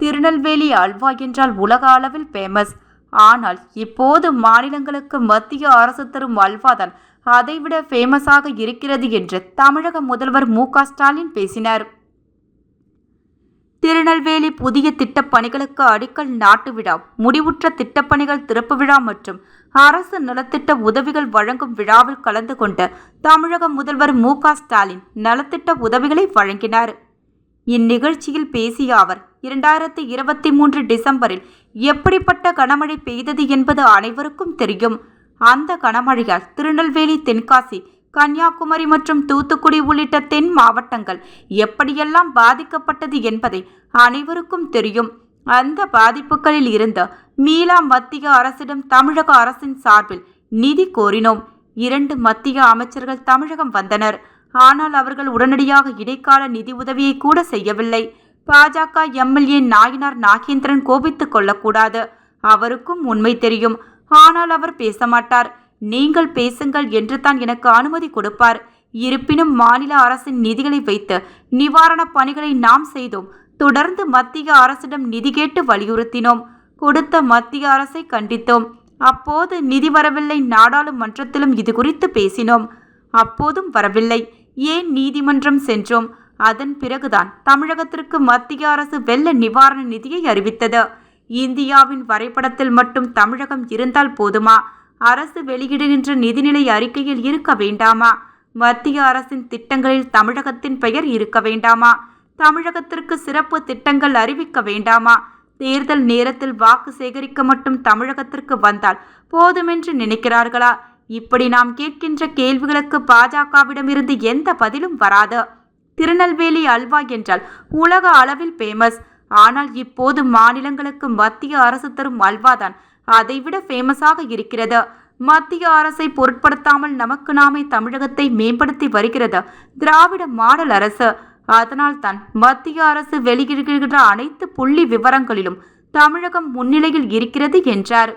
திருநெல்வேலி அல்வா என்றால் உலக அளவில் ஃபேமஸ். ஆனால் இப்போது மாநிலங்களுக்கு மத்திய அரசு தரும் அல்வாதான் அதைவிட ஃபேமஸாக இருக்கிறது என்று தமிழக முதல்வர் மு.க.ஸ்டாலின் பேசினார். திருநெல்வேலி புதிய திட்டப்பணிகளுக்கு அடிக்கல் நாட்டு விழா, முடிவுற்ற திட்டப்பணிகள் திறப்பு விழா மற்றும் அரசு நலத்திட்ட உதவிகள் வழங்கும் விழாவில் கலந்து கொண்ட தமிழக முதல்வர் மு.க.ஸ்டாலின் நலத்திட்ட உதவிகளை வழங்கினார். இந்நிகழ்ச்சியில் பேசிய அவர், 2023 டிசம்பரில் எப்படிப்பட்ட கனமழை பெய்தது என்பது அனைவருக்கும் தெரியும். அந்த கனமழையால் திருநெல்வேலி, தென்காசி, கன்னியாகுமரி மற்றும் தூத்துக்குடி உள்ளிட்ட தென் மாவட்டங்கள் எப்படியெல்லாம் பாதிக்கப்பட்டது என்பதை அனைவருக்கும் தெரியும். அந்த பாதிப்புகளில் இருந்து மீளா மத்திய அரசிடம் தமிழக அரசின் சார்பில் நிதி கோரினோம். 2 மத்திய அமைச்சர்கள் தமிழகம் வந்தனர். ஆனால் அவர்கள் உடனடியாக இடைக்கால நிதி உதவியை கூட செய்யவில்லை. பாஜக எம்எல்ஏ நாயனார் நாகேந்திரன் கோபித்துக் கொள்ளக்கூடாது. அவருக்கும் உண்மை தெரியும். ஆனால் அவர் பேச மாட்டார். நீங்கள் பேசுங்கள் என்று தான் எனக்கு அனுமதி கொடுப்பார். இருப்பினும் மாநில அரசின் நிதிகளை வைத்து நிவாரணப் பணிகளை நாம் செய்தோம். தொடர்ந்து மத்திய அரசிடம் நிதி கேட்டு வலியுறுத்தினோம். கொடுத்த மத்திய அரசை கண்டித்தோம். அப்போது நிதி வரவில்லை. நாடாளுமன்றத்திலும் இது குறித்து பேசினோம். அப்போதும் வரவில்லை. ஏன் நீதிமன்றம் சென்றோம். அதன் பிறகுதான் தமிழகத்திற்கு மத்திய அரசு வெள்ள நிவாரண நிதியை அறிவித்தது. இந்தியாவின் வரைபடத்தில் மட்டும் தமிழகம் இருந்தால் போதுமா? அரசு வெளியிடுகின்ற நிதிநிலை அறிக்கையில் இருக்க வேண்டாமா? மத்திய அரசின் திட்டங்களில் தமிழகத்தின் பெயர் இருக்க வேண்டாமா? தமிழகத்திற்கு சிறப்பு திட்டங்கள் அறிவிக்க வேண்டாமா? தேர்தல் நேரத்தில் வாக்கு சேகரிக்க மட்டும் தமிழகத்திற்கு வந்தால் போதுமென்று நினைக்கிறார்களா? இப்படி நாம் கேட்கின்ற கேள்விகளுக்கு பாஜகவிடமிருந்து எந்த பதிலும் வராது. திருநெல்வேலி அல்வா என்றால் உலக அளவில் ஃபேமஸ். ஆனால் இப்போது மாநிலங்களுக்கு மத்திய அரசு தரும் அல்வாதான் அதைவிட ஃபேமஸாக இருக்கிறது. மத்திய அரசை பொருட்படுத்தாமல் நமக்கு நாமே தமிழகத்தை மேம்படுத்தி வருகிறது திராவிட மாடல் அரசு. அதனால்தான் மத்திய அரசு வெளியிடுகின்ற அனைத்து புள்ளி விவரங்களிலும் தமிழகம் முன்னிலையில் இருக்கிறது என்றார்.